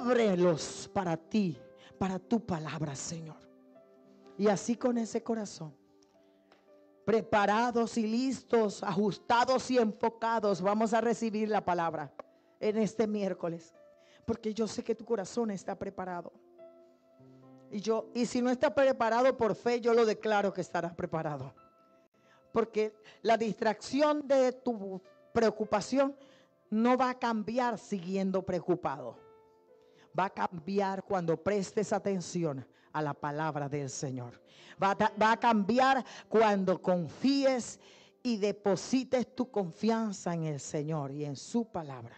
ábrelos para ti, para tu palabra, Señor. Y así con ese corazón, preparados y listos, ajustados y enfocados, vamos a recibir la palabra en este miércoles. Porque yo sé que tu corazón está preparado. Y si no está preparado por fe, yo lo declaro que estará preparado. Porque la distracción de tu preocupación no va a cambiar siguiendo preocupado. Va a cambiar cuando prestes atención a la palabra del Señor. Va a cambiar cuando confíes y deposites tu confianza en el Señor y en su palabra.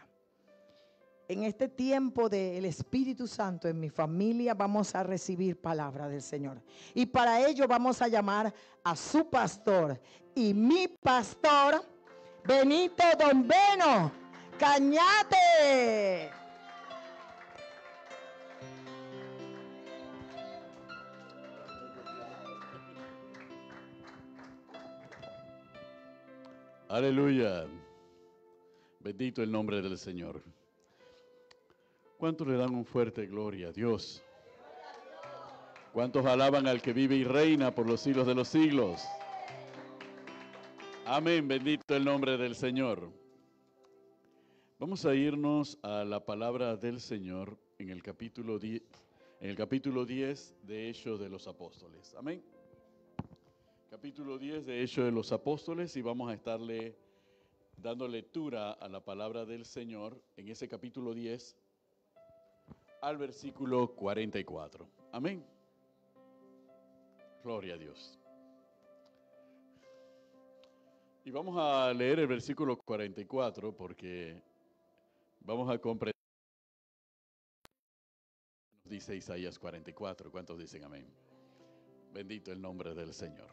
En este tiempo del Espíritu Santo en mi familia vamos a recibir palabra del Señor. Y para ello vamos a llamar a su pastor y mi pastor, Benito Don Beno Cañate. Aleluya. Bendito el nombre del Señor. ¿Cuántos le dan un fuerte gloria a Dios? ¿Cuántos alaban al que vive y reina por los siglos de los siglos? Amén, bendito el nombre del Señor. Vamos a irnos a la palabra del Señor en el capítulo 10 de Hechos de los Apóstoles. Amén. Capítulo 10 de Hechos de los Apóstoles, y vamos a estarle dando lectura a la palabra del Señor en ese capítulo 10 al versículo 44. Amén. Gloria a Dios. Y vamos a leer el versículo 44 porque vamos a comprender. Dice Isaías 44. ¿Cuántos dicen amén? Bendito el nombre del Señor.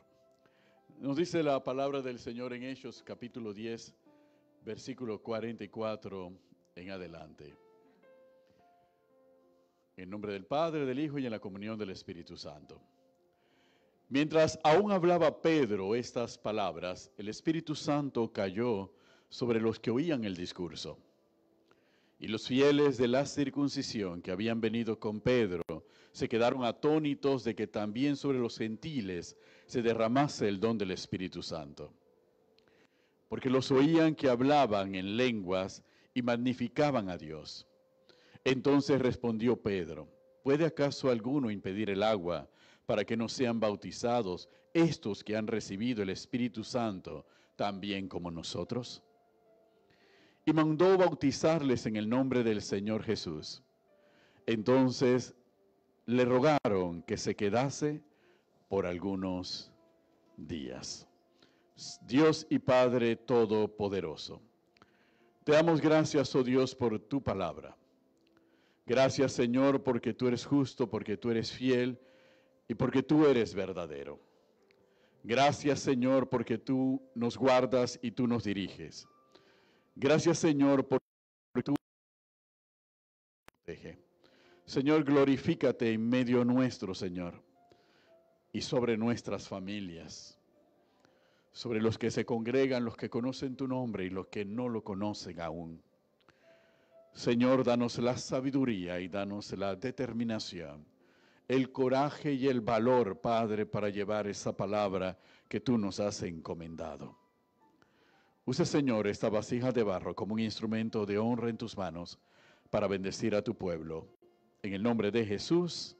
Nos dice la palabra del Señor en Hechos capítulo 10, versículo 44 en adelante. En nombre del Padre, del Hijo y en la comunión del Espíritu Santo. Mientras aún hablaba Pedro estas palabras, el Espíritu Santo cayó sobre los que oían el discurso. Y los fieles de la circuncisión que habían venido con Pedro se quedaron atónitos de que también sobre los gentiles se derramase el don del Espíritu Santo. Porque los oían que hablaban en lenguas y magnificaban a Dios. Entonces respondió Pedro: ¿puede acaso alguno impedir el agua para que no sean bautizados estos que han recibido el Espíritu Santo también como nosotros? Y mandó bautizarles en el nombre del Señor Jesús. Entonces le rogaron que se quedase por algunos días. Dios y Padre Todopoderoso, te damos gracias, oh Dios, por tu palabra. Gracias, Señor, porque tú eres justo, porque tú eres fiel y porque tú eres verdadero. Gracias, Señor, porque tú nos guardas y tú nos diriges. Gracias, Señor, porque tú nos proteges. Señor, glorifícate en medio nuestro, Señor, y sobre nuestras familias, sobre los que se congregan, los que conocen tu nombre y los que no lo conocen aún. Señor, danos la sabiduría y danos la determinación, el coraje y el valor, Padre, para llevar esa palabra que tú nos has encomendado. Usa, Señor, esta vasija de barro como un instrumento de honra en tus manos para bendecir a tu pueblo. En el nombre de Jesús,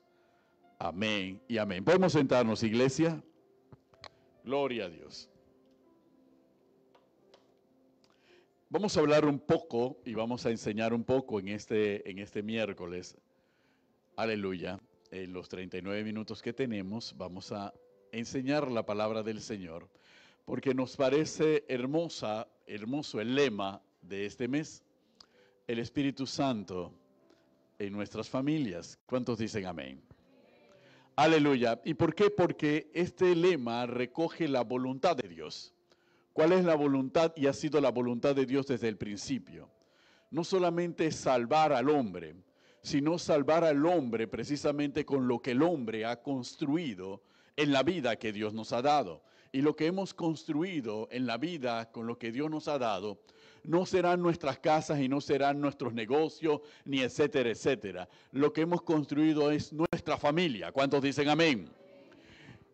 amén y amén. ¿Podemos sentarnos, iglesia? Gloria a Dios. Vamos a hablar un poco y vamos a enseñar un poco en este miércoles. Aleluya. En los 39 minutos que tenemos vamos a enseñar la palabra del Señor, porque nos parece hermoso el lema de este mes, el Espíritu Santo en nuestras familias. ¿Cuántos dicen amén? Aleluya. ¿Y por qué? Porque este lema recoge la voluntad de Dios. ¿Cuál es la voluntad? Y ha sido la voluntad de Dios desde el principio. No solamente salvar al hombre, sino salvar al hombre precisamente con lo que el hombre ha construido en la vida que Dios nos ha dado. Y lo que hemos construido en la vida con lo que Dios nos ha dado, no serán nuestras casas y no serán nuestros negocios, ni etcétera, etcétera. Lo que hemos construido es nuestra familia. ¿Cuántos dicen amén?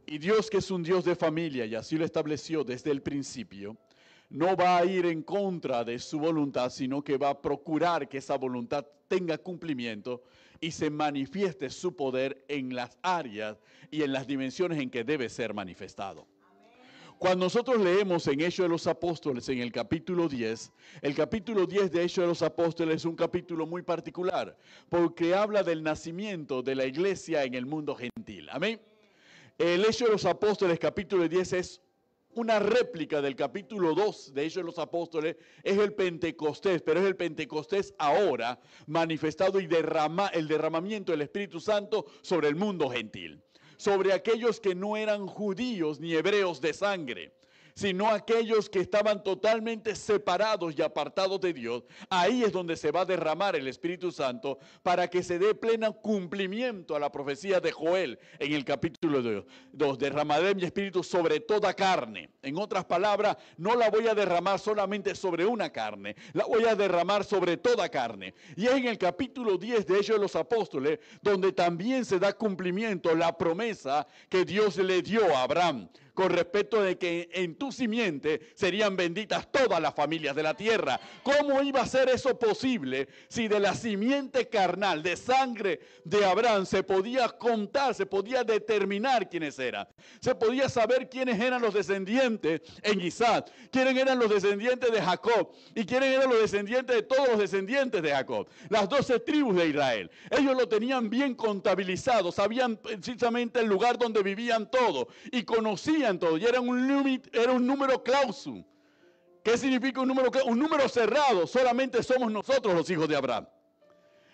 Y Dios, que es un Dios de familia, y así lo estableció desde el principio, no va a ir en contra de su voluntad, sino que va a procurar que esa voluntad tenga cumplimiento y se manifieste su poder en las áreas y en las dimensiones en que debe ser manifestado. Cuando nosotros leemos en Hechos de los Apóstoles, en el capítulo 10 de Hechos de los Apóstoles es un capítulo muy particular, porque habla del nacimiento de la iglesia en el mundo gentil. Amén. El Hechos de los Apóstoles, capítulo 10, es una réplica del capítulo 2 de Hechos de los Apóstoles, es el Pentecostés, pero es el Pentecostés ahora manifestado y el derramamiento del Espíritu Santo sobre el mundo gentil, sobre aquellos que no eran judíos ni hebreos de sangre, sino aquellos que estaban totalmente separados y apartados de Dios. Ahí es donde se va a derramar el Espíritu Santo para que se dé pleno cumplimiento a la profecía de Joel en el capítulo 2. Derramaré mi Espíritu sobre toda carne. En otras palabras, no la voy a derramar solamente sobre una carne, la voy a derramar sobre toda carne. Y es en el capítulo 10 de Hechos de los Apóstoles donde también se da cumplimiento la promesa que Dios le dio a Abraham, con respecto de que en tu simiente serían benditas todas las familias de la tierra. ¿Cómo iba a ser eso posible si de la simiente carnal, de sangre de Abraham, se podía contar, se podía determinar quiénes eran? Se podía saber quiénes eran los descendientes en Isaac, quiénes eran los descendientes de Jacob y quiénes eran los descendientes de todos los descendientes de Jacob, las 12 tribus de Israel. Ellos lo tenían bien contabilizado, sabían precisamente el lugar donde vivían todos y conocían todo, y era un número clausum. ¿Qué significa un número clausum? Un número cerrado. Solamente somos nosotros los hijos de Abraham.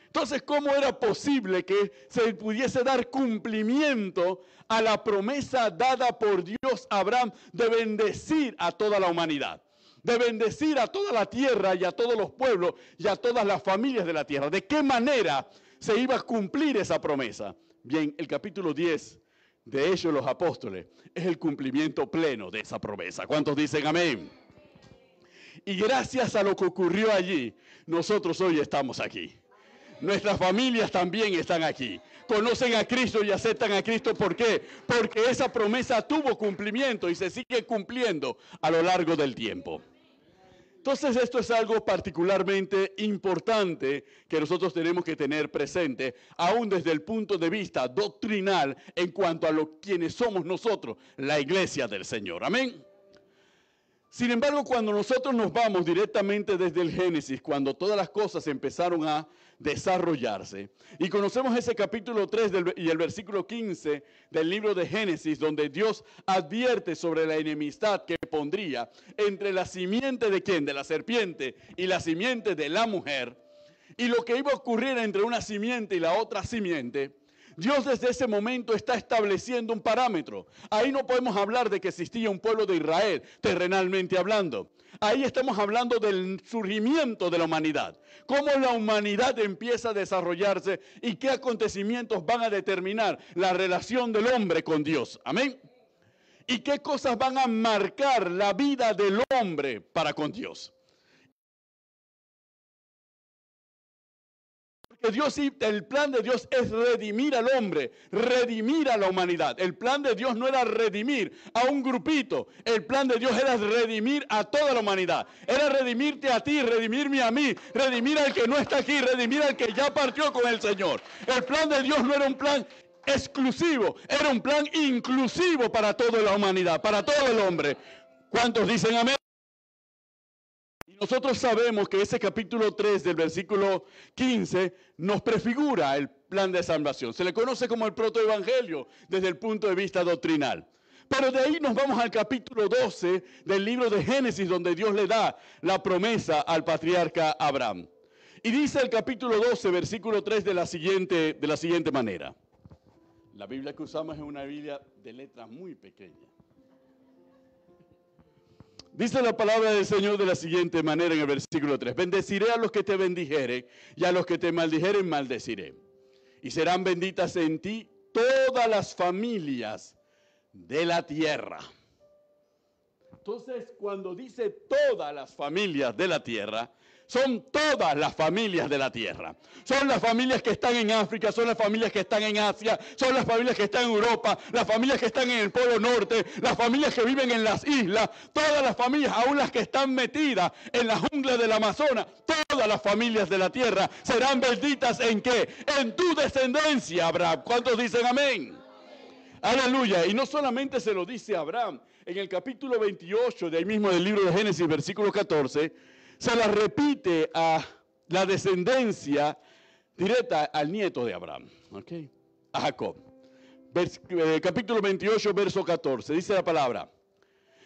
Entonces, ¿cómo era posible que se pudiese dar cumplimiento a la promesa dada por Dios a Abraham de bendecir a toda la humanidad, de bendecir a toda la tierra y a todos los pueblos y a todas las familias de la tierra? ¿De qué manera se iba a cumplir esa promesa? Bien, el capítulo 10 de Hechos de los Apóstoles es el cumplimiento pleno de esa promesa. ¿Cuántos dicen amén? Y gracias a lo que ocurrió allí, nosotros hoy estamos aquí. Nuestras familias también están aquí. Conocen a Cristo y aceptan a Cristo. ¿Por qué? Porque esa promesa tuvo cumplimiento y se sigue cumpliendo a lo largo del tiempo. Entonces esto es algo particularmente importante que nosotros tenemos que tener presente, aún desde el punto de vista doctrinal, en cuanto a quienes somos nosotros, la iglesia del Señor. Amén. Sin embargo, cuando nosotros nos vamos directamente desde el Génesis, cuando todas las cosas empezaron a desarrollarse, y conocemos ese capítulo 3 y el versículo 15 del libro de Génesis, donde Dios advierte sobre la enemistad que pondría entre la simiente de ¿quién? De la serpiente y la simiente de la mujer, y lo que iba a ocurrir entre una simiente y la otra simiente. Dios desde ese momento está estableciendo un parámetro. Ahí no podemos hablar de que existía un pueblo de Israel, terrenalmente hablando. Ahí estamos hablando del surgimiento de la humanidad. Cómo la humanidad empieza a desarrollarse y qué acontecimientos van a determinar la relación del hombre con Dios. Amén. Y qué cosas van a marcar la vida del hombre para con Dios. El plan de Dios es redimir al hombre, redimir a la humanidad. El plan de Dios no era redimir a un grupito. El plan de Dios era redimir a toda la humanidad. Era redimirte a ti, redimirme a mí, redimir al que no está aquí, redimir al que ya partió con el Señor. El plan de Dios no era un plan exclusivo, era un plan inclusivo para toda la humanidad, para todo el hombre. ¿Cuántos dicen amén? Nosotros sabemos que ese capítulo 3 del versículo 15 nos prefigura el plan de salvación. Se le conoce como el protoevangelio desde el punto de vista doctrinal. Pero de ahí nos vamos al capítulo 12 del libro de Génesis, donde Dios le da la promesa al patriarca Abraham. Y dice el capítulo 12, versículo 3 de la siguiente manera. La Biblia que usamos es una Biblia de letras muy pequeñas. Dice la palabra del Señor de la siguiente manera en el versículo 3. Bendeciré a los que te bendijeren y a los que te maldijeren maldeciré. Y serán benditas en ti todas las familias de la tierra. Entonces, cuando dice todas las familias de la tierra, son todas las familias de la tierra. Son las familias que están en África, son las familias que están en Asia, son las familias que están en Europa, las familias que están en el Polo Norte, las familias que viven en las islas, todas las familias, aún las que están metidas en la jungla del Amazonas, todas las familias de la tierra serán benditas ¿en qué? En tu descendencia, Abraham. ¿Cuántos dicen amén? Aleluya. Y no solamente se lo dice a Abraham, en el capítulo 28 de ahí mismo del libro de Génesis, versículo 14, se la repite a la descendencia directa al nieto de Abraham, ¿okay? A Jacob. Capítulo 28, verso 14, dice la palabra: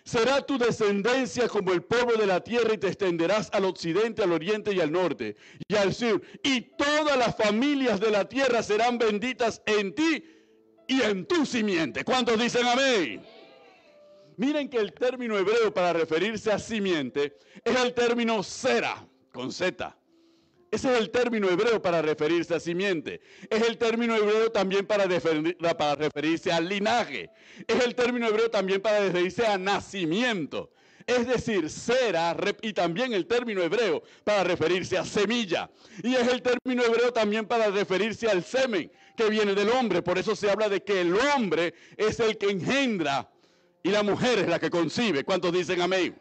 será tu descendencia como el polvo de la tierra y te extenderás al occidente, al oriente y al norte y al sur. Y todas las familias de la tierra serán benditas en ti y en tu simiente. ¿Cuántos dicen amén? Miren que el término hebreo para referirse a simiente es el término sera, con Z. Ese es el término hebreo para referirse a simiente. Es el término hebreo también para referirse al linaje. Es el término hebreo también para referirse a nacimiento. Es decir, sera, y también el término hebreo para referirse a semilla. Y es el término hebreo también para referirse al semen que viene del hombre. Por eso se habla de que el hombre es el que engendra y la mujer es la que concibe. ¿Cuántos dicen amén?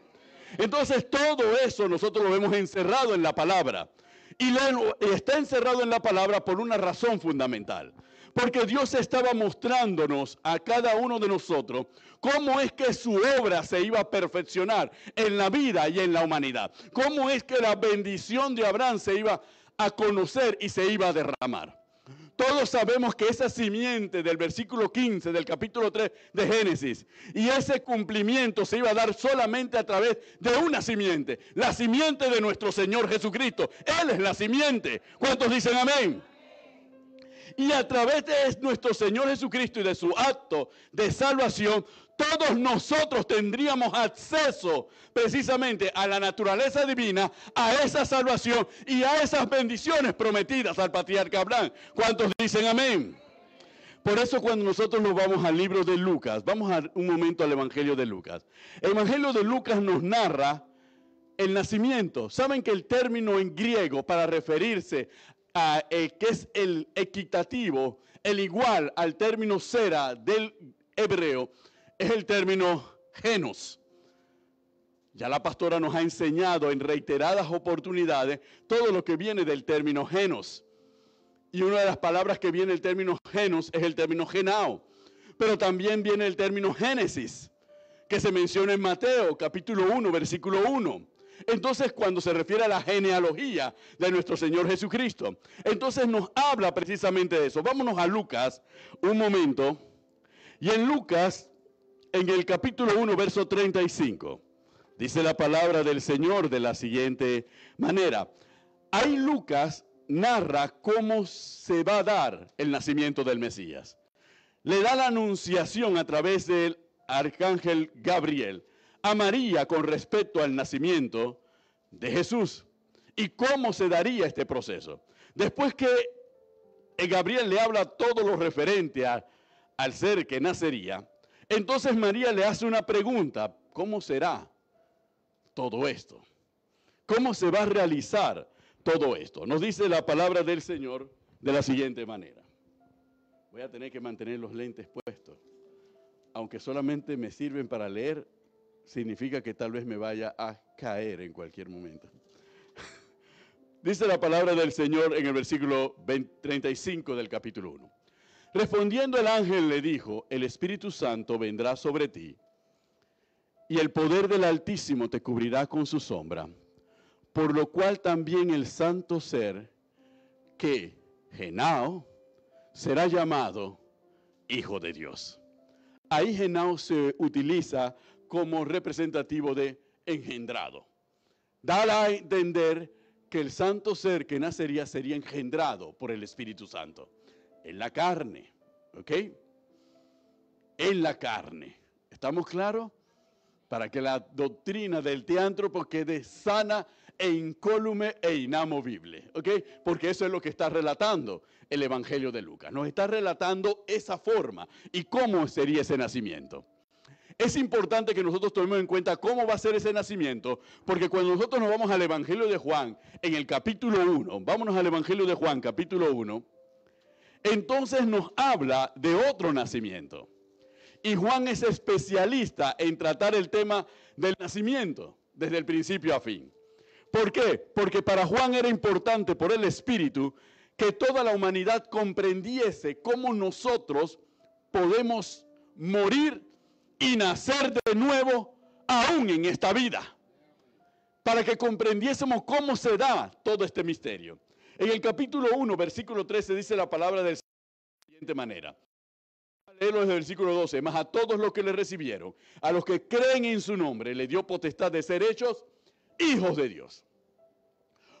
Entonces todo eso nosotros lo vemos encerrado en la palabra. Y está encerrado en la palabra por una razón fundamental. Porque Dios estaba mostrándonos a cada uno de nosotros cómo es que su obra se iba a perfeccionar en la vida y en la humanidad. Cómo es que la bendición de Abraham se iba a conocer y se iba a derramar. Todos sabemos que esa simiente del versículo 15 del capítulo 3 de Génesis y ese cumplimiento se iba a dar solamente a través de una simiente, la simiente de nuestro Señor Jesucristo. Él es la simiente. ¿Cuántos dicen amén? Y a través de nuestro Señor Jesucristo y de su acto de salvación, todos nosotros tendríamos acceso precisamente a la naturaleza divina, a esa salvación y a esas bendiciones prometidas al patriarca Abraham. ¿Cuántos dicen amén? Por eso cuando nosotros nos vamos al libro de Lucas, vamos a un momento al Evangelio de Lucas. El Evangelio de Lucas nos narra el nacimiento. ¿Saben que el término en griego para referirse a que es el equitativo, el igual al término sera del hebreo, es el término genos? Ya la pastora nos ha enseñado en reiteradas oportunidades todo lo que viene del término genos. Y una de las palabras que viene el término genos es el término genao. Pero también viene el término génesis, que se menciona en Mateo capítulo 1, versículo 1. Entonces, cuando se refiere a la genealogía de nuestro Señor Jesucristo, entonces nos habla precisamente de eso. Vámonos a Lucas un momento. Y en Lucas, en el capítulo 1, verso 35, dice la palabra del Señor de la siguiente manera. Ahí Lucas narra cómo se va a dar el nacimiento del Mesías. Le da la anunciación a través del arcángel Gabriel a María con respecto al nacimiento de Jesús y cómo se daría este proceso. Después que Gabriel le habla todo lo referente al ser que nacería, entonces María le hace una pregunta: ¿cómo será todo esto? ¿Cómo se va a realizar todo esto? Nos dice la palabra del Señor de la siguiente manera. Voy a tener que mantener los lentes puestos. Aunque solamente me sirven para leer, significa que tal vez me vaya a caer en cualquier momento. Dice la palabra del Señor en el versículo 35 del capítulo 1. Respondiendo el ángel le dijo: el Espíritu Santo vendrá sobre ti, y el poder del Altísimo te cubrirá con su sombra, por lo cual también el santo ser que Genao será llamado Hijo de Dios. Ahí Genao se utiliza como representativo de engendrado. Da a entender que el santo ser que nacería sería engendrado por el Espíritu Santo. En la carne, ¿ok? En la carne. ¿Estamos claros? Para que la doctrina del teántropo quede sana e incólume e inamovible, ¿ok? Porque eso es lo que está relatando el Evangelio de Lucas. Nos está relatando esa forma y cómo sería ese nacimiento. Es importante que nosotros tomemos en cuenta cómo va a ser ese nacimiento, porque cuando nosotros nos vamos al Evangelio de Juan, en el capítulo 1, vámonos al Evangelio de Juan, capítulo 1, entonces nos habla de otro nacimiento. Y Juan es especialista en tratar el tema del nacimiento, desde el principio a fin. ¿Por qué? Porque para Juan era importante, por el Espíritu, que toda la humanidad comprendiese cómo nosotros podemos morir y nacer de nuevo aún en esta vida, para que comprendiésemos cómo se da todo este misterio. En el capítulo 1, versículo 13, dice la palabra del Señor de la siguiente manera. Leerlo desde el versículo 12. Mas a todos los que le recibieron, a los que creen en su nombre, le dio potestad de ser hechos hijos de Dios,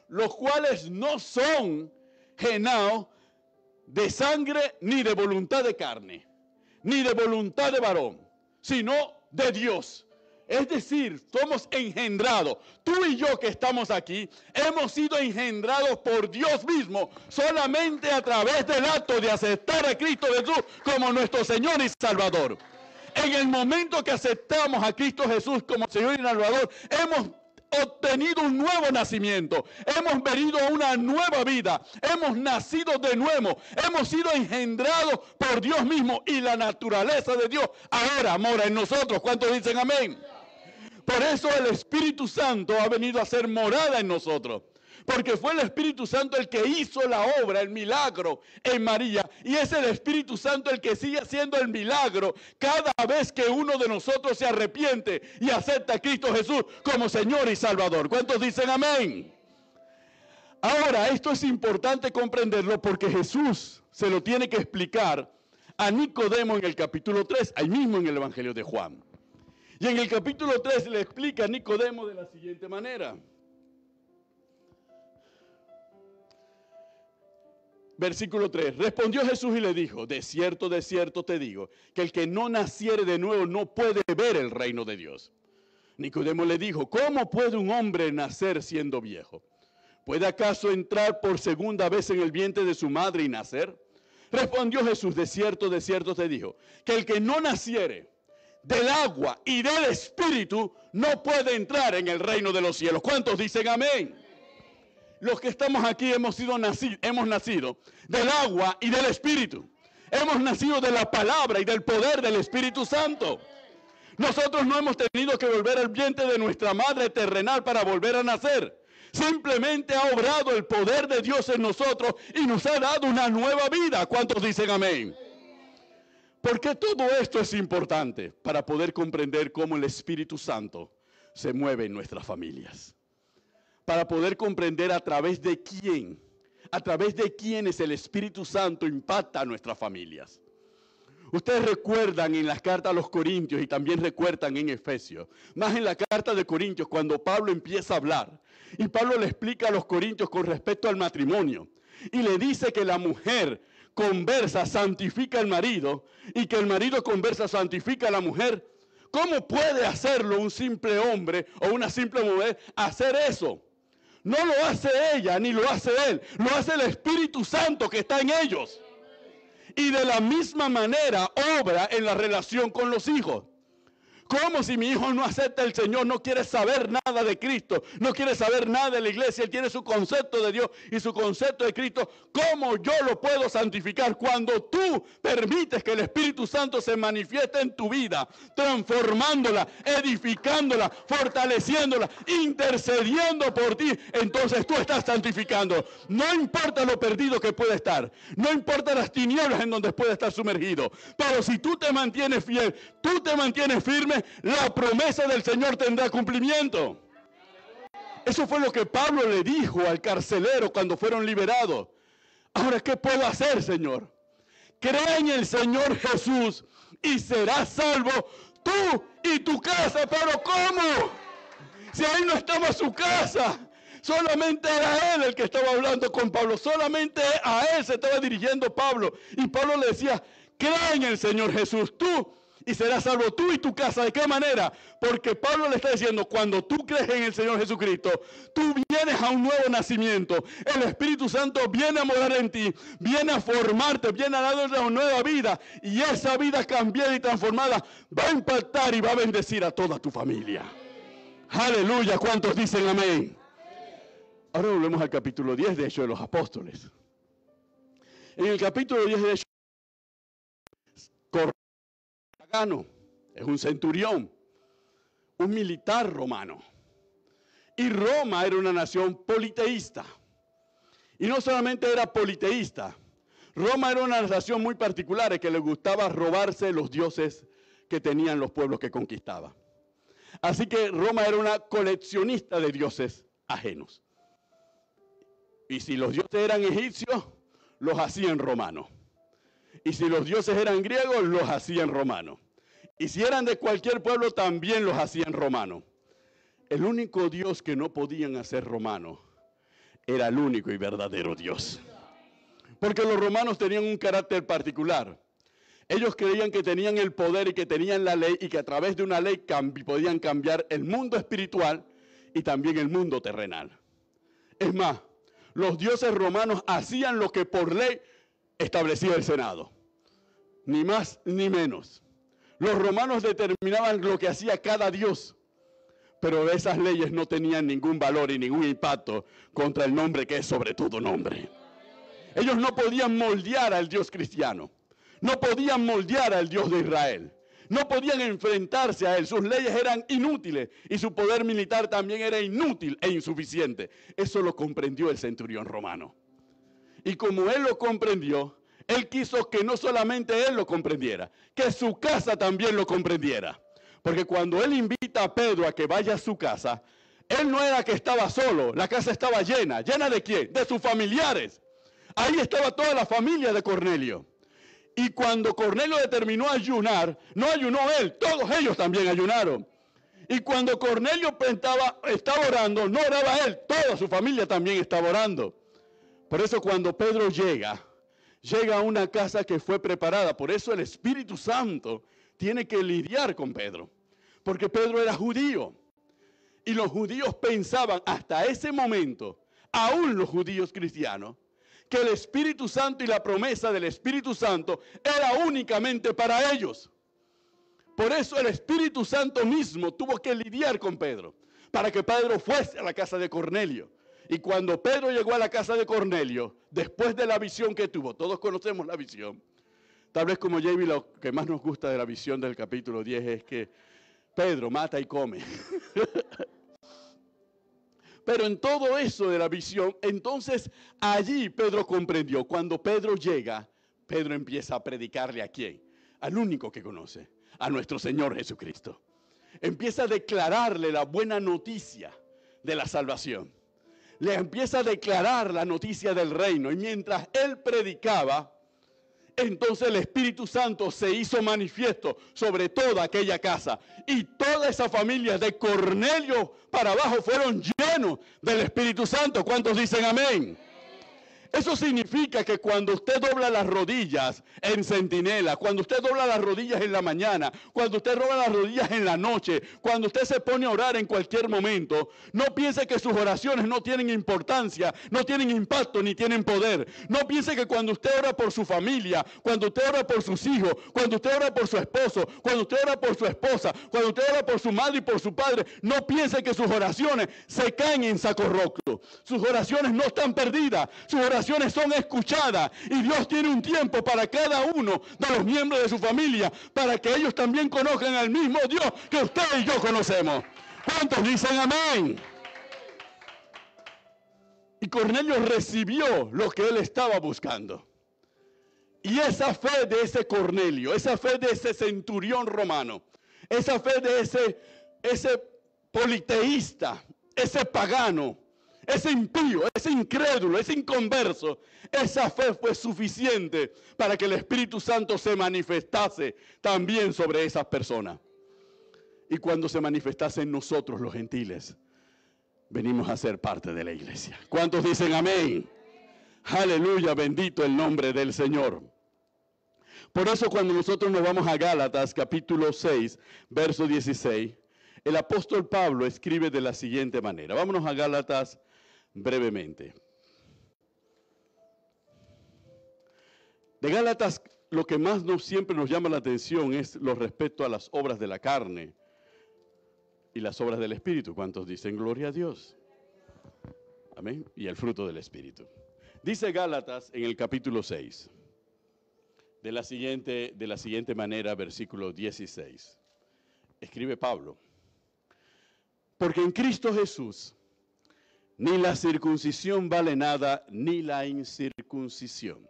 los cuales no son genados de sangre, ni de voluntad de carne, ni de voluntad de varón, sino de Dios. Es decir, somos engendrados. Tú y yo que estamos aquí, hemos sido engendrados por Dios mismo, solamente a través del acto de aceptar a Cristo Jesús como nuestro Señor y Salvador. En el momento que aceptamos a Cristo Jesús como Señor y Salvador, hemos obtenido un nuevo nacimiento, hemos venido a una nueva vida, hemos nacido de nuevo, hemos sido engendrados por Dios mismo y la naturaleza de Dios ahora mora en nosotros. ¿Cuántos dicen amén? Por eso el Espíritu Santo ha venido a ser morada en nosotros, porque fue el Espíritu Santo el que hizo la obra, el milagro en María, y es el Espíritu Santo el que sigue haciendo el milagro cada vez que uno de nosotros se arrepiente y acepta a Cristo Jesús como Señor y Salvador. ¿Cuántos dicen amén? Ahora, esto es importante comprenderlo porque Jesús se lo tiene que explicar a Nicodemo en el capítulo 3, ahí mismo en el Evangelio de Juan. Y en el capítulo 3 le explica a Nicodemo de la siguiente manera. Versículo 3. Respondió Jesús y le dijo: de cierto te digo, que el que no naciere de nuevo no puede ver el reino de Dios. Nicodemo le dijo: ¿cómo puede un hombre nacer siendo viejo? ¿Puede acaso entrar por segunda vez en el vientre de su madre y nacer? Respondió Jesús: de cierto te digo, que el que no naciere del agua y del Espíritu no puede entrar en el reino de los cielos. ¿Cuántos dicen amén? Los que estamos aquí hemos nacido del agua y del Espíritu. Hemos nacido de la palabra y del poder del Espíritu Santo. Nosotros no hemos tenido que volver al vientre de nuestra madre terrenal para volver a nacer. Simplemente ha obrado el poder de Dios en nosotros y nos ha dado una nueva vida. ¿Cuántos dicen amén? ¿Por qué todo esto es importante? Para poder comprender cómo el Espíritu Santo se mueve en nuestras familias. Para poder comprender a través de quiénes el Espíritu Santo impacta a nuestras familias. Ustedes recuerdan en las cartas a los Corintios y también recuerdan en Efesios, más en la carta de Corintios cuando Pablo empieza a hablar. Y Pablo le explica a los Corintios con respecto al matrimonio. Y le dice que la mujer conversa, santifica al marido, y que el marido conversa, santifica a la mujer. ¿Cómo puede hacerlo un simple hombre o una simple mujer hacer eso? No lo hace ella ni lo hace él, lo hace el Espíritu Santo que está en ellos. Y de la misma manera obra en la relación con los hijos. ¿Cómo si mi hijo no acepta al Señor, no quiere saber nada de Cristo, no quiere saber nada de la iglesia, él tiene su concepto de Dios y su concepto de Cristo? ¿Cómo yo lo puedo santificar cuando tú permites que el Espíritu Santo se manifieste en tu vida, transformándola, edificándola, fortaleciéndola, intercediendo por ti? Entonces tú estás santificando. No importa lo perdido que pueda estar, no importa las tinieblas en donde pueda estar sumergido, pero si tú te mantienes fiel, tú te mantienes firme, la promesa del Señor tendrá cumplimiento. Eso fue lo que Pablo le dijo al carcelero cuando fueron liberados. Ahora, ¿qué puedo hacer, Señor? Cree en el Señor Jesús y serás salvo tú y tu casa. ¿Pero cómo? Si ahí no estaba su casa. Solamente era él el que estaba hablando con Pablo. Solamente a él se estaba dirigiendo Pablo. Y Pablo le decía: cree en el Señor Jesús tú y serás salvo tú y tu casa. ¿De qué manera? Porque Pablo le está diciendo, cuando tú crees en el Señor Jesucristo, tú vienes a un nuevo nacimiento. El Espíritu Santo viene a morar en ti, viene a formarte, viene a darte una nueva vida. Y esa vida cambiada y transformada va a impactar y va a bendecir a toda tu familia. Aleluya, ¿cuántos dicen amén? Ahora volvemos al capítulo 10 de Hechos de los Apóstoles. En el capítulo 10 de Hechos, pagano, es un centurión, un militar romano. Y Roma era una nación politeísta. Y no solamente era politeísta, Roma era una nación muy particular que le gustaba robarse los dioses que tenían los pueblos que conquistaba. Así que Roma era una coleccionista de dioses ajenos. Y si los dioses eran egipcios, los hacían romanos. Y si los dioses eran griegos, los hacían romanos. Y si eran de cualquier pueblo, también los hacían romanos. El único Dios que no podían hacer romano era el único y verdadero Dios. Porque los romanos tenían un carácter particular. Ellos creían que tenían el poder y que tenían la ley y que a través de una ley podían cambiar el mundo espiritual y también el mundo terrenal. Es más, los dioses romanos hacían lo que por ley establecía el Senado. Ni más ni menos. Los romanos determinaban lo que hacía cada dios, pero esas leyes no tenían ningún valor y ningún impacto contra el nombre que es sobre todo nombre. Ellos no podían moldear al Dios cristiano, no podían moldear al Dios de Israel, no podían enfrentarse a él. Sus leyes eran inútiles y su poder militar también era inútil e insuficiente. Eso lo comprendió el centurión romano. Y como él lo comprendió, él quiso que no solamente él lo comprendiera, que su casa también lo comprendiera. Porque cuando él invita a Pedro a que vaya a su casa, él no era que estaba solo, la casa estaba llena. ¿Llena de quién? De sus familiares. Ahí estaba toda la familia de Cornelio. Y cuando Cornelio determinó ayunar, no ayunó él, todos ellos también ayunaron. Y cuando Cornelio estaba orando, no oraba él, toda su familia también estaba orando. Por eso cuando Pedro llega a una casa que fue preparada. Por eso el Espíritu Santo tiene que lidiar con Pedro. Porque Pedro era judío. Y los judíos pensaban hasta ese momento, aún los judíos cristianos, que el Espíritu Santo y la promesa del Espíritu Santo era únicamente para ellos. Por eso el Espíritu Santo mismo tuvo que lidiar con Pedro, para que Pedro fuese a la casa de Cornelio. Y cuando Pedro llegó a la casa de Cornelio, después de la visión que tuvo, todos conocemos la visión, tal vez como Jamie lo que más nos gusta de la visión del capítulo 10 es que Pedro mata y come. Pero en todo eso de la visión, entonces allí Pedro comprendió. Cuando Pedro llega, Pedro empieza a predicarle ¿a quién? Al único que conoce, a nuestro Señor Jesucristo. Empieza a declararle la buena noticia de la salvación. Le empieza a declarar la noticia del reino. Y mientras él predicaba, entonces el Espíritu Santo se hizo manifiesto sobre toda aquella casa. Y toda esa familia de Cornelio para abajo fueron llenos del Espíritu Santo. ¿Cuántos dicen amén? Eso significa que cuando usted dobla las rodillas en centinela, cuando usted dobla las rodillas en la mañana, cuando usted dobla las rodillas en la noche, cuando usted se pone a orar en cualquier momento, no piense que sus oraciones no tienen importancia, no tienen impacto ni tienen poder. No piense que cuando usted ora por su familia, cuando usted ora por sus hijos, cuando usted ora por su esposo, cuando usted ora por su esposa, cuando usted ora por su madre y por su padre, no piense que sus oraciones se caen en saco roto. Sus oraciones no están perdidas, sus oraciones son escuchadas y Dios tiene un tiempo para cada uno de los miembros de su familia para que ellos también conozcan al mismo Dios que usted y yo conocemos. ¿Cuántos dicen amén? Y Cornelio recibió lo que él estaba buscando. Y esa fe de ese Cornelio, esa fe de ese centurión romano, esa fe de ese politeísta, ese pagano, ese impío, ese incrédulo, ese inconverso, esa fe fue suficiente para que el Espíritu Santo se manifestase también sobre esas personas. Y cuando se manifestase en nosotros los gentiles, venimos a ser parte de la iglesia. ¿Cuántos dicen amén? Aleluya, bendito el nombre del Señor. Por eso cuando nosotros nos vamos a Gálatas capítulo 6, verso 16, el apóstol Pablo escribe de la siguiente manera. Vámonos a Gálatas brevemente. De Gálatas, lo que más siempre nos llama la atención es lo respecto a las obras de la carne y las obras del Espíritu. ¿Cuántos dicen gloria a Dios? Amén. Y el fruto del Espíritu. Dice Gálatas en el capítulo 6, de la siguiente manera, versículo 16. Escribe Pablo: porque en Cristo Jesús ni la circuncisión vale nada, ni la incircuncisión,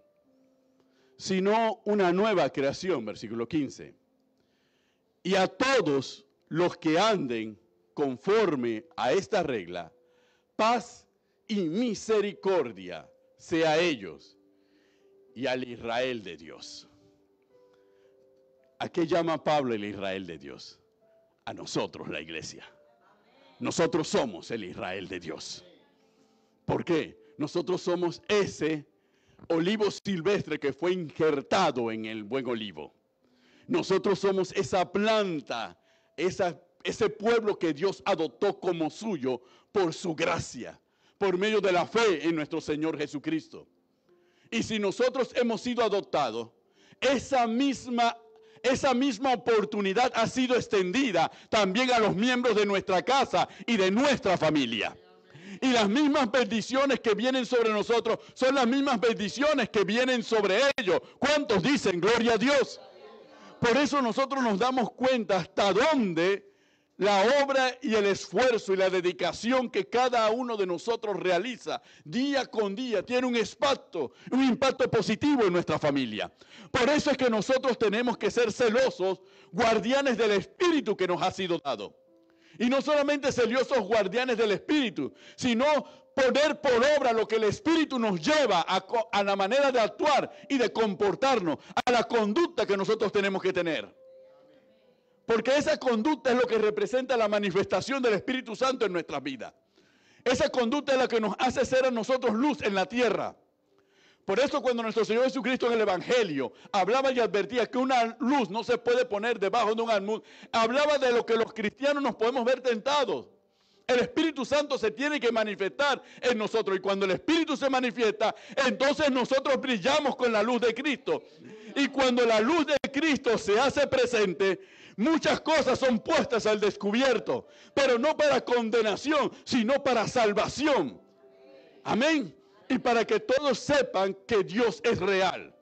sino una nueva creación, versículo 15. Y a todos los que anden conforme a esta regla, paz y misericordia sea a ellos y al Israel de Dios. ¿A qué llama Pablo el Israel de Dios? A nosotros, la iglesia. Nosotros somos el Israel de Dios. ¿Por qué? Nosotros somos ese olivo silvestre que fue injertado en el buen olivo. Nosotros somos esa planta, ese pueblo que Dios adoptó como suyo por su gracia, por medio de la fe en nuestro Señor Jesucristo. Y si nosotros hemos sido adoptados, esa misma oportunidad ha sido extendida también a los miembros de nuestra casa y de nuestra familia. Y las mismas bendiciones que vienen sobre nosotros son las mismas bendiciones que vienen sobre ellos. ¿Cuántos dicen gloria a Dios? Por eso nosotros nos damos cuenta hasta dónde la obra y el esfuerzo y la dedicación que cada uno de nosotros realiza día con día tiene un impacto positivo en nuestra familia. Por eso es que nosotros tenemos que ser celosos, guardianes del Espíritu que nos ha sido dado. Y no solamente celosos guardianes del Espíritu, sino poner por obra lo que el Espíritu nos lleva a la manera de actuar y de comportarnos, a la conducta que nosotros tenemos que tener. Porque esa conducta es lo que representa la manifestación del Espíritu Santo en nuestras vidas. Esa conducta es la que nos hace ser a nosotros luz en la tierra. Por eso cuando nuestro Señor Jesucristo en el Evangelio hablaba y advertía que una luz no se puede poner debajo de un almud, hablaba de lo que los cristianos nos podemos ver tentados. El Espíritu Santo se tiene que manifestar en nosotros. Y cuando el Espíritu se manifiesta, entonces nosotros brillamos con la luz de Cristo. Y cuando la luz de Cristo se hace presente, muchas cosas son puestas al descubierto. Pero no para condenación, sino para salvación. Amén. Y para que todos sepan que Dios es real.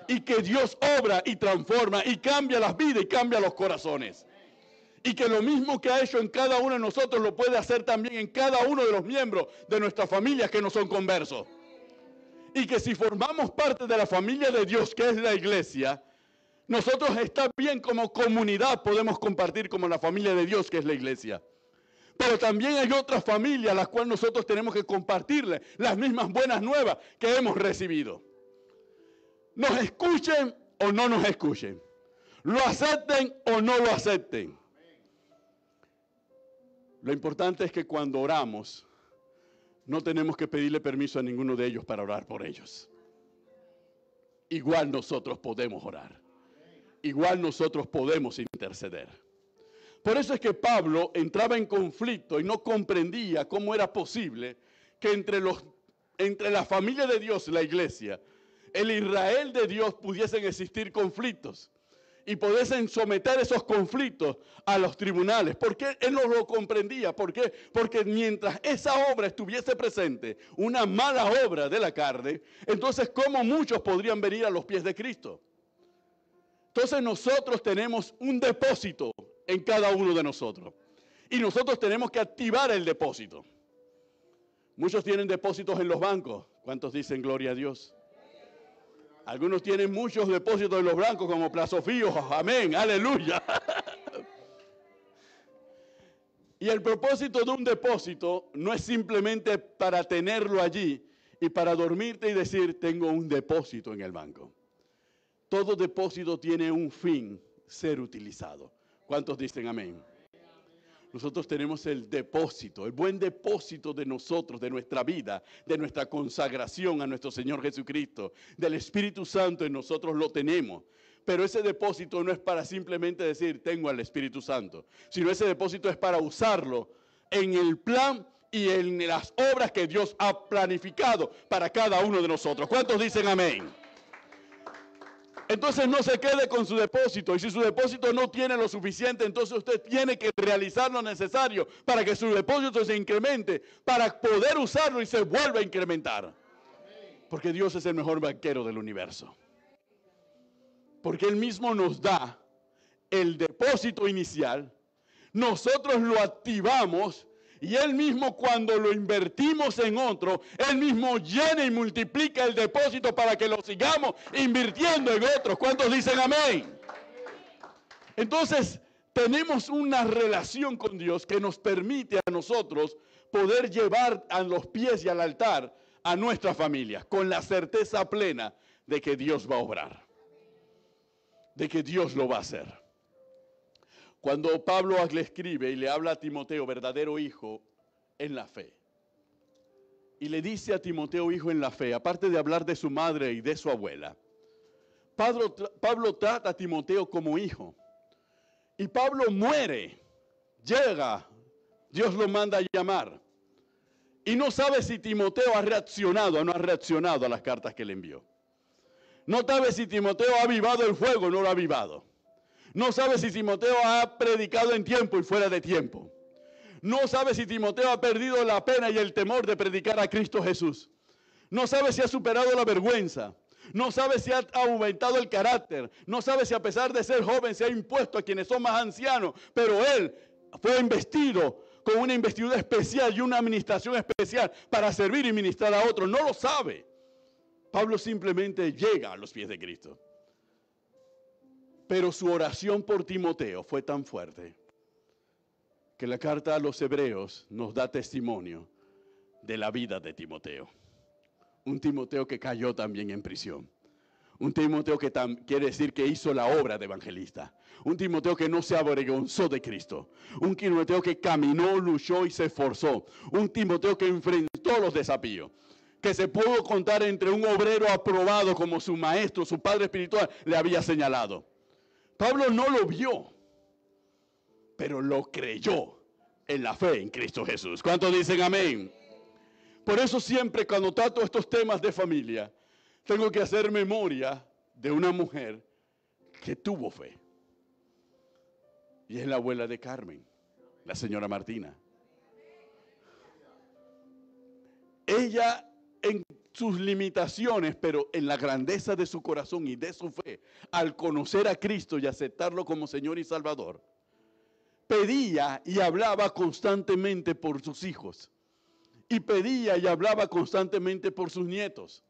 Y que Dios obra y transforma y cambia las vidas y cambia los corazones. Y que lo mismo que ha hecho en cada uno de nosotros lo puede hacer también en cada uno de los miembros de nuestra familia que no son conversos. Y que si formamos parte de la familia de Dios, que es la iglesia, nosotros está bien como comunidad podemos compartir como la familia de Dios, que es la iglesia. Pero también hay otras familias a las cuales nosotros tenemos que compartirle las mismas buenas nuevas que hemos recibido. Nos escuchen o no nos escuchen. Lo acepten o no lo acepten. Lo importante es que cuando oramos, no tenemos que pedirle permiso a ninguno de ellos para orar por ellos. Igual nosotros podemos orar. Igual nosotros podemos interceder. Por eso es que Pablo entraba en conflicto y no comprendía cómo era posible que entre la familia de Dios, la iglesia, el Israel de Dios pudiesen existir conflictos. Y pudiesen someter esos conflictos a los tribunales. ¿Por qué él no lo comprendía? ¿Por qué? Porque mientras esa obra estuviese presente, una mala obra de la carne, entonces ¿cómo muchos podrían venir a los pies de Cristo? Entonces nosotros tenemos un depósito en cada uno de nosotros. Y nosotros tenemos que activar el depósito. Muchos tienen depósitos en los bancos. ¿Cuántos dicen gloria a Dios? Algunos tienen muchos depósitos en los bancos como plazo fijo. Amén, aleluya. Y el propósito de un depósito no es simplemente para tenerlo allí y para dormirte y decir, tengo un depósito en el banco. Todo depósito tiene un fin, ser utilizado. ¿Cuántos dicen amén? Nosotros tenemos el depósito, el buen depósito de nosotros, de nuestra vida, de nuestra consagración a nuestro Señor Jesucristo, del Espíritu Santo en nosotros lo tenemos. Pero ese depósito no es para simplemente decir, tengo al Espíritu Santo, sino ese depósito es para usarlo en el plan y en las obras que Dios ha planificado para cada uno de nosotros. ¿Cuántos dicen amén? Entonces no se quede con su depósito, y si su depósito no tiene lo suficiente, entonces usted tiene que realizar lo necesario para que su depósito se incremente, para poder usarlo y se vuelva a incrementar. Porque Dios es el mejor banquero del universo. Porque Él mismo nos da el depósito inicial, nosotros lo activamos, y Él mismo cuando lo invertimos en otro, Él mismo llena y multiplica el depósito para que lo sigamos invirtiendo en otros. ¿Cuántos dicen amén? Entonces, tenemos una relación con Dios que nos permite a nosotros poder llevar a los pies y al altar a nuestra familia, con la certeza plena de que Dios va a obrar, de que Dios lo va a hacer. Cuando Pablo le escribe y le habla a Timoteo, verdadero hijo en la fe, y le dice a Timoteo, hijo en la fe, aparte de hablar de su madre y de su abuela, Pablo trata a Timoteo como hijo. Y Pablo muere, llega, Dios lo manda a llamar. Y no sabe si Timoteo ha reaccionado o no ha reaccionado a las cartas que le envió. No sabe si Timoteo ha avivado el fuego o no lo ha avivado. No sabe si Timoteo ha predicado en tiempo y fuera de tiempo. No sabe si Timoteo ha perdido la pena y el temor de predicar a Cristo Jesús. No sabe si ha superado la vergüenza. No sabe si ha aumentado el carácter. No sabe si a pesar de ser joven se ha impuesto a quienes son más ancianos. Pero él fue investido con una investidura especial y una administración especial para servir y ministrar a otros. No lo sabe. Pablo simplemente llega a los pies de Cristo. Pero su oración por Timoteo fue tan fuerte que la carta a los Hebreos nos da testimonio de la vida de Timoteo. Un Timoteo que cayó también en prisión. Un Timoteo que quiere decir que hizo la obra de evangelista. Un Timoteo que no se avergonzó de Cristo. Un Timoteo que caminó, luchó y se esforzó. Un Timoteo que enfrentó los desafíos. Que se pudo contar entre un obrero aprobado como su maestro, su padre espiritual, le había señalado. Pablo no lo vio, pero lo creyó en la fe en Cristo Jesús. ¿Cuántos dicen amén? Por eso siempre cuando trato estos temas de familia, tengo que hacer memoria de una mujer que tuvo fe. Y es la abuela de Carmen, la señora Martina. Ella en sus limitaciones, pero en la grandeza de su corazón y de su fe, al conocer a Cristo y aceptarlo como Señor y Salvador, pedía y hablaba constantemente por sus hijos. Y pedía y hablaba constantemente por sus nietos.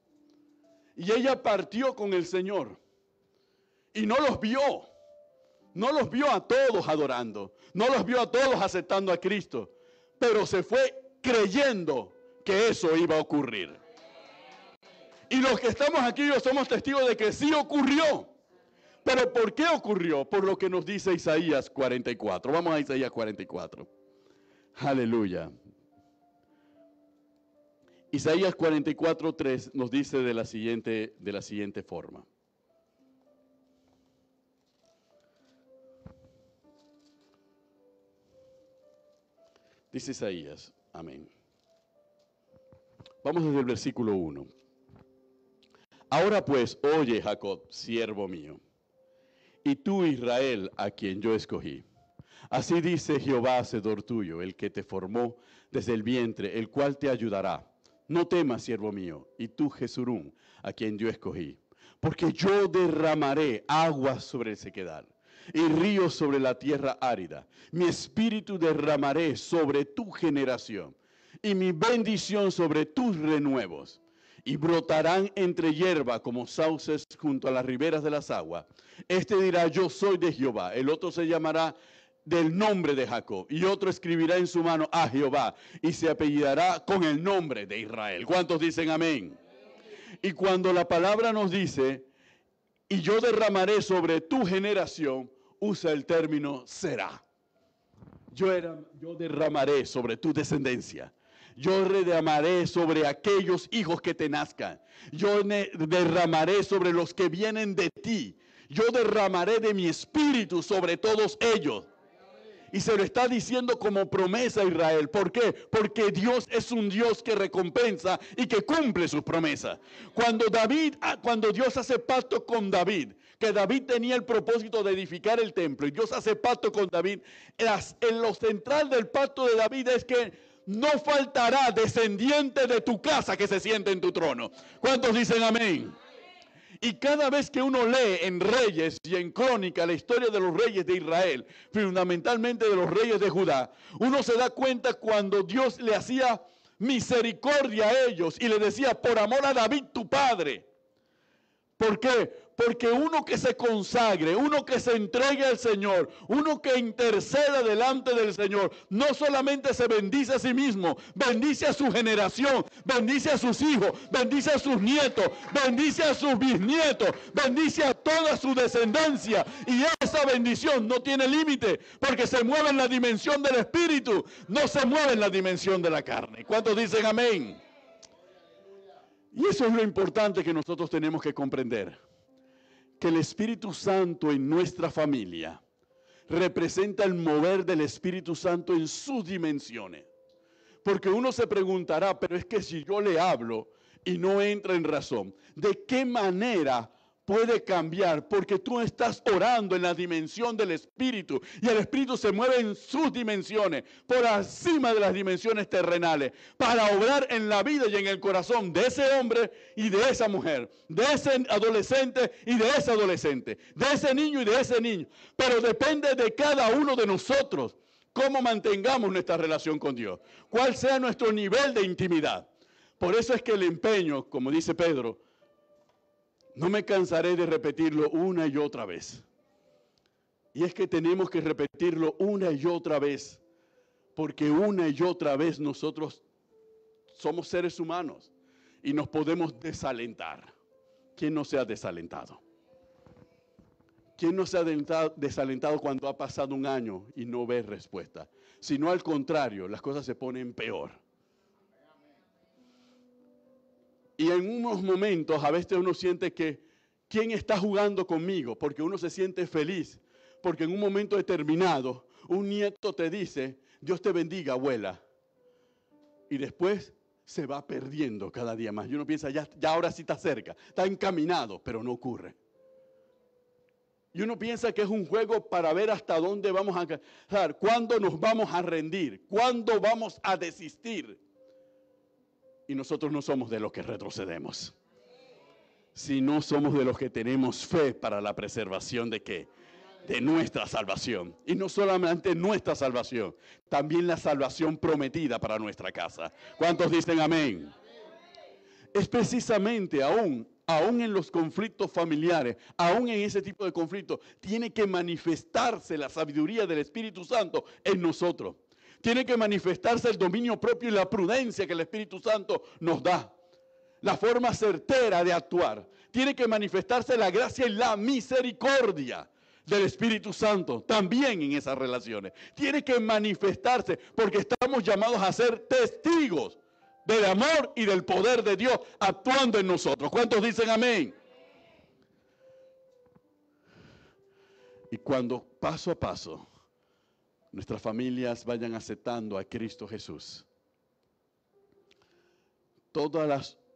Y ella partió con el Señor. Y no los vio. No los vio a todos adorando. No los vio a todos aceptando a Cristo. Pero se fue creyendo que eso iba a ocurrir. Y los que estamos aquí somos testigos de que sí ocurrió. Pero ¿por qué ocurrió? Por lo que nos dice Isaías 44. Vamos a Isaías 44. Aleluya. Isaías 44:3 nos dice de la siguiente forma. Dice Isaías, amén. Vamos desde el versículo 1. Ahora pues, oye Jacob, siervo mío, y tú Israel, a quien yo escogí. Así dice Jehová, hacedor tuyo, el que te formó desde el vientre, el cual te ayudará. No temas, siervo mío, y tú Jesurún, a quien yo escogí. Porque yo derramaré aguas sobre el sequedal y ríos sobre la tierra árida. Mi espíritu derramaré sobre tu generación y mi bendición sobre tus renuevos. Y brotarán entre hierba como sauces junto a las riberas de las aguas. Este dirá, yo soy de Jehová. El otro se llamará del nombre de Jacob. Y otro escribirá en su mano a Jehová. Y se apellidará con el nombre de Israel. ¿Cuántos dicen amén? Y cuando la palabra nos dice, y yo derramaré sobre tu generación, usa el término será. yo derramaré sobre tu descendencia. Yo derramaré sobre aquellos hijos que te nazcan. Yo derramaré sobre los que vienen de ti. Yo derramaré de mi espíritu sobre todos ellos. Y se lo está diciendo como promesa a Israel. ¿Por qué? Porque Dios es un Dios que recompensa y que cumple sus promesas. Cuando Dios hace pacto con David, que David tenía el propósito de edificar el templo, y Dios hace pacto con David, en lo central del pacto de David es que no faltará descendiente de tu casa que se siente en tu trono. ¿Cuántos dicen amén? Y cada vez que uno lee en Reyes y en Crónica la historia de los reyes de Israel, fundamentalmente de los reyes de Judá, uno se da cuenta cuando Dios le hacía misericordia a ellos y le decía, por amor a David tu padre. ¿Por qué? Porque uno que se consagre, uno que se entregue al Señor, uno que interceda delante del Señor, no solamente se bendice a sí mismo, bendice a su generación, bendice a sus hijos, bendice a sus nietos, bendice a sus bisnietos, bendice a toda su descendencia. Y esa bendición no tiene límite, porque se mueve en la dimensión del Espíritu, no se mueve en la dimensión de la carne. ¿Cuántos dicen amén? Y eso es lo importante que nosotros tenemos que comprender. Que el Espíritu Santo en nuestra familia representa el mover del Espíritu Santo en sus dimensiones. Porque uno se preguntará, pero es que si yo le hablo y no entra en razón, ¿de qué manera puede cambiar? Porque tú estás orando en la dimensión del Espíritu y el Espíritu se mueve en sus dimensiones, por encima de las dimensiones terrenales, para obrar en la vida y en el corazón de ese hombre y de esa mujer, de ese adolescente y de ese adolescente, de ese niño y de ese niño. Pero depende de cada uno de nosotros cómo mantengamos nuestra relación con Dios, cuál sea nuestro nivel de intimidad. Por eso es que el empeño, como dice Pedro, no me cansaré de repetirlo una y otra vez. Y es que tenemos que repetirlo una y otra vez, porque una y otra vez nosotros somos seres humanos y nos podemos desalentar. ¿Quién no se ha desalentado? ¿Quién no se ha desalentado cuando ha pasado un año y no ve respuesta? Sino al contrario, las cosas se ponen peor. Y en unos momentos a veces uno siente que ¿quién está jugando conmigo? Porque uno se siente feliz. Porque en un momento determinado un nieto te dice, Dios te bendiga, abuela. Y después se va perdiendo cada día más. Y uno piensa, ya ahora sí está cerca, está encaminado, pero no ocurre. Y uno piensa que es un juego para ver hasta dónde vamos a alcanzar, cuándo nos vamos a rendir, cuándo vamos a desistir. Y nosotros no somos de los que retrocedemos, sino somos de los que tenemos fe para la preservación de ¿qué? De nuestra salvación. Y no solamente nuestra salvación, también la salvación prometida para nuestra casa. ¿Cuántos dicen amén? Es precisamente aún en los conflictos familiares, aún en ese tipo de conflictos, tiene que manifestarse la sabiduría del Espíritu Santo en nosotros. Tiene que manifestarse el dominio propio y la prudencia que el Espíritu Santo nos da. La forma certera de actuar. Tiene que manifestarse la gracia y la misericordia del Espíritu Santo también en esas relaciones. Tiene que manifestarse porque estamos llamados a ser testigos del amor y del poder de Dios actuando en nosotros. ¿Cuántos dicen amén? Y cuando paso a paso nuestras familias vayan aceptando a Cristo Jesús,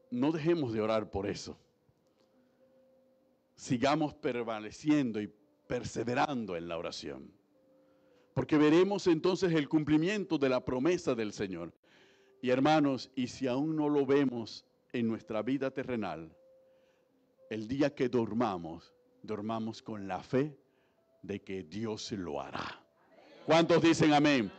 no dejemos de orar por eso. Sigamos prevaleciendo y perseverando en la oración, porque veremos entonces el cumplimiento de la promesa del Señor. Y hermanos, y si aún no lo vemos en nuestra vida terrenal, el día que dormamos con la fe de que Dios lo hará. ¿Cuántos dicen amén?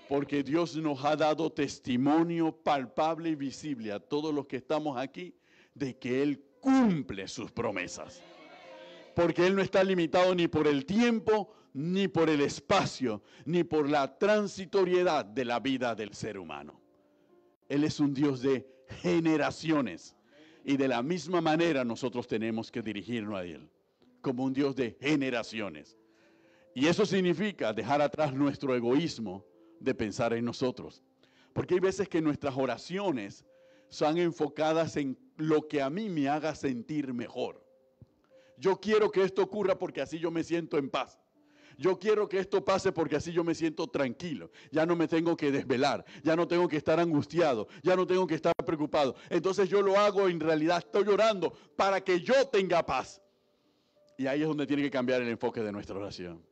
Porque Dios nos ha dado testimonio palpable y visible a todos los que estamos aquí de que Él cumple sus promesas. Porque Él no está limitado ni por el tiempo, ni por el espacio, ni por la transitoriedad de la vida del ser humano. Él es un Dios de generaciones. Y de la misma manera nosotros tenemos que dirigirnos a Él, como un Dios de generaciones. Y eso significa dejar atrás nuestro egoísmo de pensar en nosotros. Porque hay veces que nuestras oraciones son enfocadas en lo que a mí me haga sentir mejor. Yo quiero que esto ocurra porque así yo me siento en paz. Yo quiero que esto pase porque así yo me siento tranquilo. Ya no me tengo que desvelar, ya no tengo que estar angustiado, ya no tengo que estar preocupado. Entonces yo lo hago, en realidad estoy orando para que yo tenga paz. Y ahí es donde tiene que cambiar el enfoque de nuestra oración.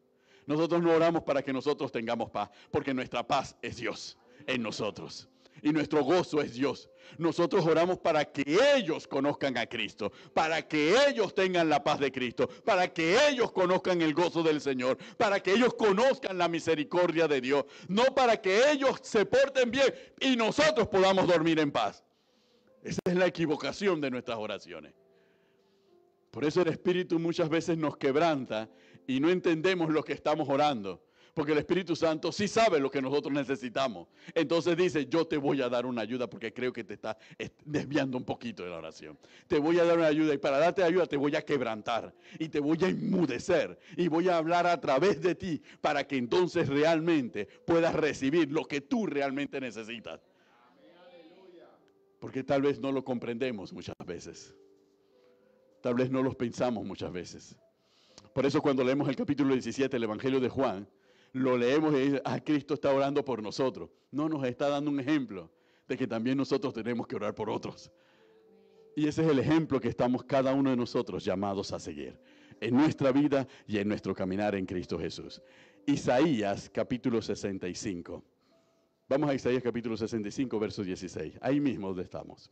Nosotros no oramos para que nosotros tengamos paz, porque nuestra paz es Dios en nosotros. Y nuestro gozo es Dios. Nosotros oramos para que ellos conozcan a Cristo, para que ellos tengan la paz de Cristo, para que ellos conozcan el gozo del Señor, para que ellos conozcan la misericordia de Dios, no para que ellos se porten bien y nosotros podamos dormir en paz. Esa es la equivocación de nuestras oraciones. Por eso el Espíritu muchas veces nos quebranta y no entendemos lo que estamos orando. Porque el Espíritu Santo sí sabe lo que nosotros necesitamos. Entonces dice, yo te voy a dar una ayuda porque creo que te está desviando un poquito de la oración. Te voy a dar una ayuda y para darte ayuda te voy a quebrantar y te voy a enmudecer y voy a hablar a través de ti para que entonces realmente puedas recibir lo que tú realmente necesitas. Porque tal vez no lo comprendemos muchas veces. Tal vez no los pensamos muchas veces. Por eso cuando leemos el capítulo 17 del Evangelio de Juan, lo leemos y dice, Cristo está orando por nosotros. No, nos está dando un ejemplo de que también nosotros tenemos que orar por otros. Y ese es el ejemplo que estamos cada uno de nosotros llamados a seguir en nuestra vida y en nuestro caminar en Cristo Jesús. Isaías capítulo 65. Vamos a Isaías capítulo 65, verso 16. Ahí mismo donde estamos.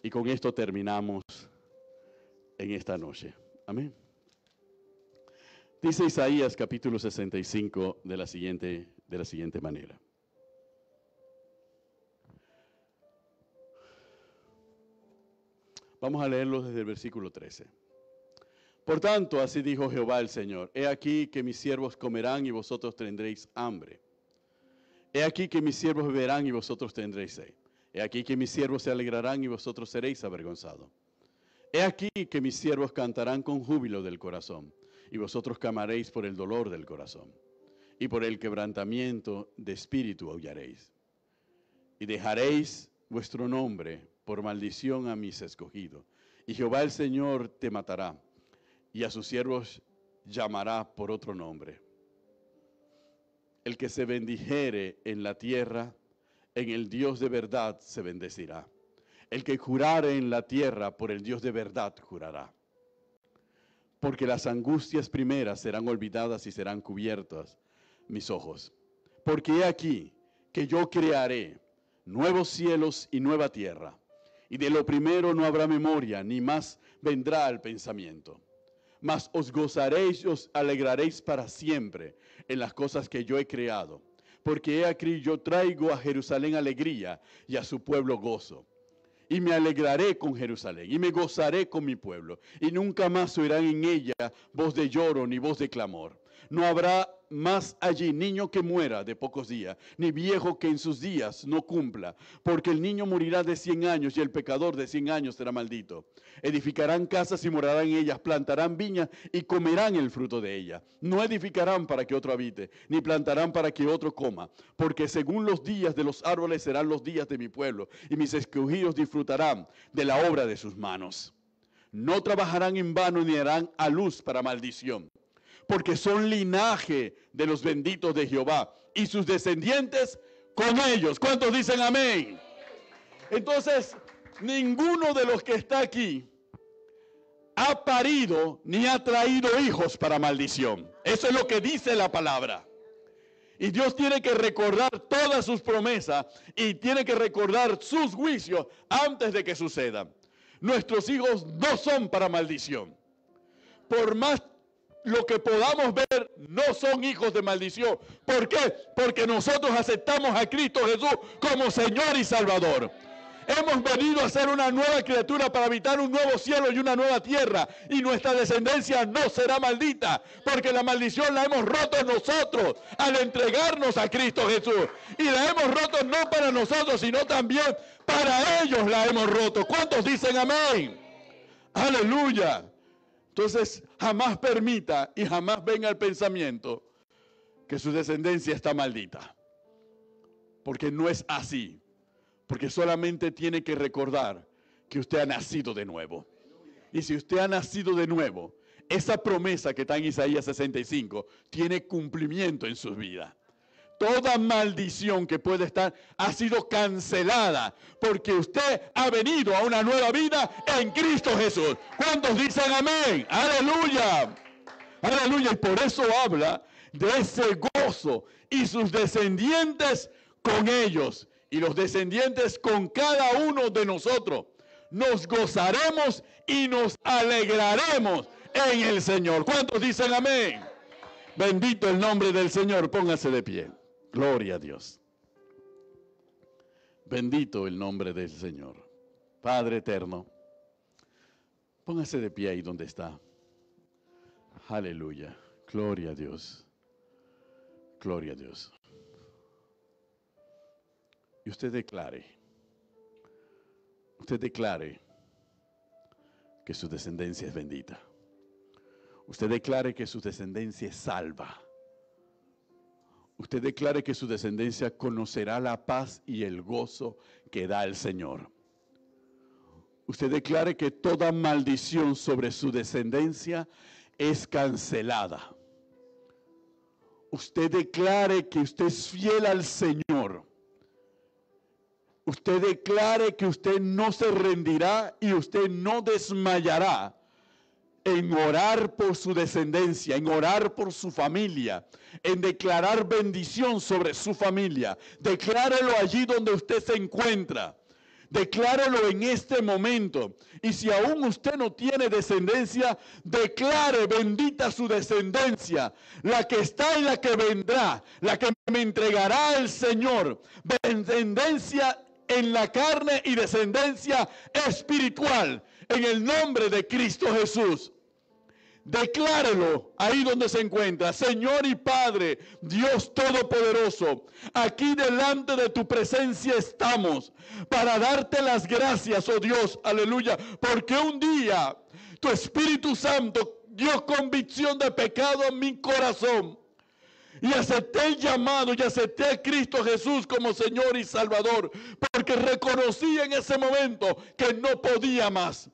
Y con esto terminamos en esta noche. Amén. Dice Isaías capítulo 65 de la siguiente manera. Vamos a leerlo desde el versículo 13. Por tanto, así dijo Jehová el Señor, he aquí que mis siervos comerán y vosotros tendréis hambre. He aquí que mis siervos beberán y vosotros tendréis sed. He aquí que mis siervos se alegrarán y vosotros seréis avergonzados. He aquí que mis siervos cantarán con júbilo del corazón. Y vosotros clamaréis por el dolor del corazón, y por el quebrantamiento de espíritu aullaréis. Y dejaréis vuestro nombre por maldición a mis escogidos. Y Jehová el Señor te matará, y a sus siervos llamará por otro nombre. El que se bendijere en la tierra, en el Dios de verdad se bendecirá. El que jurare en la tierra, por el Dios de verdad jurará. Porque las angustias primeras serán olvidadas y serán cubiertas mis ojos. Porque he aquí que yo crearé nuevos cielos y nueva tierra, y de lo primero no habrá memoria, ni más vendrá al pensamiento. Mas os gozaréis y os alegraréis para siempre en las cosas que yo he creado. Porque he aquí yo traigo a Jerusalén alegría y a su pueblo gozo. Y me alegraré con Jerusalén, y me gozaré con mi pueblo, y nunca más oirán en ella voz de lloro ni voz de clamor. No habrá más allí niño que muera de pocos días, ni viejo que en sus días no cumpla, porque el niño morirá de 100 años, y el pecador de 100 años será maldito. Edificarán casas y morarán en ellas, plantarán viñas y comerán el fruto de ellas. No edificarán para que otro habite, ni plantarán para que otro coma, porque según los días de los árboles serán los días de mi pueblo, y mis escogidos disfrutarán de la obra de sus manos. No trabajarán en vano ni harán a luz para maldición, porque son linaje de los benditos de Jehová, y sus descendientes con ellos. ¿Cuántos dicen amén? Entonces, ninguno de los que está aquí ha parido ni ha traído hijos para maldición. Eso es lo que dice la palabra. Y Dios tiene que recordar todas sus promesas y tiene que recordar sus juicios antes de que sucedan. Nuestros hijos no son para maldición. Por más lo que podamos ver, no son hijos de maldición. ¿Por qué? Porque nosotros aceptamos a Cristo Jesús como Señor y Salvador. Hemos venido a ser una nueva criatura para habitar un nuevo cielo y una nueva tierra. Y nuestra descendencia no será maldita, porque la maldición la hemos roto nosotros al entregarnos a Cristo Jesús. Y la hemos roto no para nosotros, sino también para ellos la hemos roto. ¿Cuántos dicen amén? Aleluya. Entonces, jamás permita y jamás venga al pensamiento que su descendencia está maldita. Porque no es así. Porque solamente tiene que recordar que usted ha nacido de nuevo. Y si usted ha nacido de nuevo, esa promesa que está en Isaías 65 tiene cumplimiento en su vida. Toda maldición que puede estar ha sido cancelada porque usted ha venido a una nueva vida en Cristo Jesús. ¿Cuántos dicen amén? ¡Aleluya! ¡Aleluya! Y por eso habla de ese gozo y sus descendientes con ellos y los descendientes con cada uno de nosotros. Nos gozaremos y nos alegraremos en el Señor. ¿Cuántos dicen amén? Bendito el nombre del Señor. Póngase de pie. Gloria a Dios. Bendito el nombre del Señor. Padre eterno, póngase de pie ahí donde está. Aleluya. Gloria a Dios. Gloria a Dios. Y usted declare que su descendencia es bendita. Usted declare que su descendencia es salva. Usted declare que su descendencia conocerá la paz y el gozo que da el Señor. Usted declare que toda maldición sobre su descendencia es cancelada. Usted declare que usted es fiel al Señor. Usted declare que usted no se rendirá y usted no desmayará en orar por su descendencia, en orar por su familia, en declarar bendición sobre su familia. Declárelo allí donde usted se encuentra. Declárelo en este momento. Y si aún usted no tiene descendencia, declare bendita su descendencia, la que está y la que vendrá, la que me entregará el Señor. Descendencia en la carne y descendencia espiritual, en el nombre de Cristo Jesús. Declárelo ahí donde se encuentra. Señor y Padre, Dios Todopoderoso, aquí delante de tu presencia estamos para darte las gracias, oh Dios, aleluya, porque un día tu Espíritu Santo dio convicción de pecado en mi corazón. Y acepté el llamado y acepté a Cristo Jesús como Señor y Salvador, porque reconocí en ese momento que no podía más,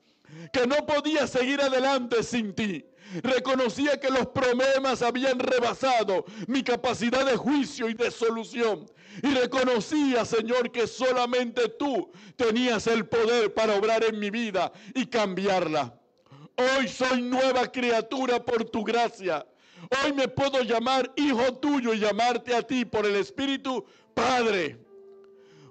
que no podía seguir adelante sin ti. Reconocía que los problemas habían rebasado mi capacidad de juicio y de solución. Y reconocía, Señor, que solamente tú tenías el poder para obrar en mi vida y cambiarla. Hoy soy nueva criatura por tu gracia. Hoy me puedo llamar hijo tuyo y llamarte a ti por el Espíritu Padre.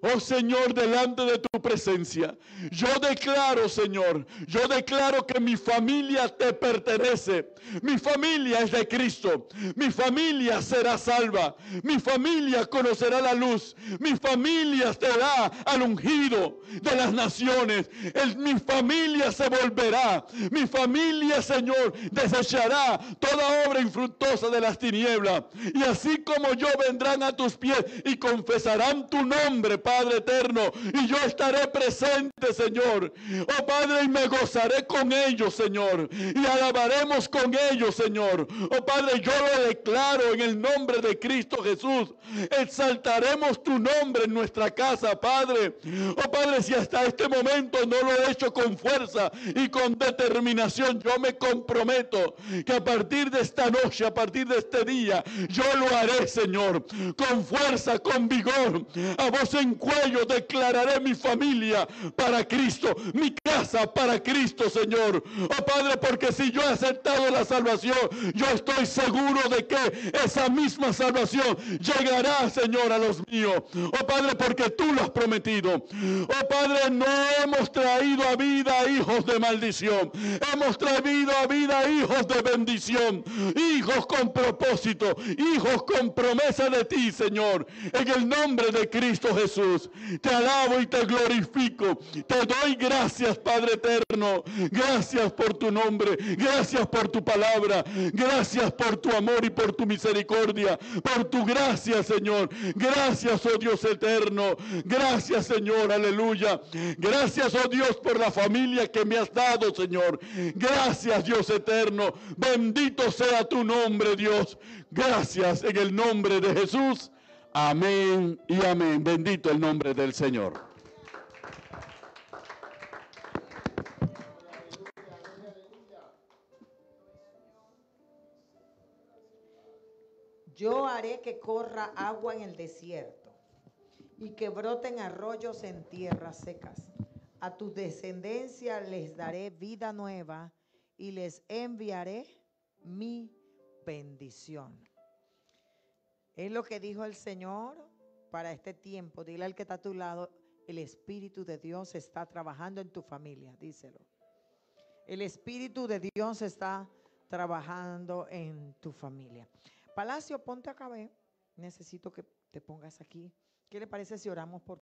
Oh Señor, delante de tu presencia, yo declaro, Señor, yo declaro que mi familia te pertenece. Mi familia es de Cristo. Mi familia será salva. Mi familia conocerá la luz. Mi familia será al ungido de las naciones. Mi familia se volverá. Mi familia, Señor, desechará toda obra infructuosa de las tinieblas. Y así como yo vendrán a tus pies y confesarán tu nombre, Padre eterno, y yo estaré presente, Señor. Oh Padre, y me gozaré con ellos, Señor, y alabaremos con ellos, Señor. Oh Padre, yo lo declaro en el nombre de Cristo Jesús. Exaltaremos tu nombre en nuestra casa, Padre. Oh Padre, si hasta este momento no lo he hecho con fuerza y con determinación, yo me comprometo que a partir de esta noche, a partir de este día, yo lo haré, Señor, con fuerza, con vigor, a voz en cuello declararé mi familia para Cristo, mi casa para Cristo, Señor. Oh Padre, porque si yo he aceptado la salvación, yo estoy seguro de que esa misma salvación llegará, Señor, a los míos. Oh Padre, porque tú lo has prometido. Oh Padre, no hemos traído a vida hijos de maldición, hemos traído a vida hijos de bendición, hijos con propósito, hijos con promesa de ti, Señor, en el nombre de Cristo Jesús. Jesús. Te alabo y te glorifico. Te doy gracias, Padre eterno. Gracias por tu nombre. Gracias por tu palabra. Gracias por tu amor y por tu misericordia. Por tu gracia, Señor. Gracias, oh Dios eterno. Gracias, Señor. Aleluya. Gracias, oh Dios, por la familia que me has dado, Señor. Gracias, Dios eterno. Bendito sea tu nombre, Dios. Gracias en el nombre de Jesús. Amén y amén. Bendito el nombre del Señor. Yo haré que corra agua en el desierto y que broten arroyos en tierras secas. A tu descendencia les daré vida nueva y les enviaré mi bendición. Es lo que dijo el Señor para este tiempo. Dile al que está a tu lado, el Espíritu de Dios está trabajando en tu familia. Díselo. El Espíritu de Dios está trabajando en tu familia. Palacio, ponte acá, ve. Necesito que te pongas aquí. ¿Qué le parece si oramos por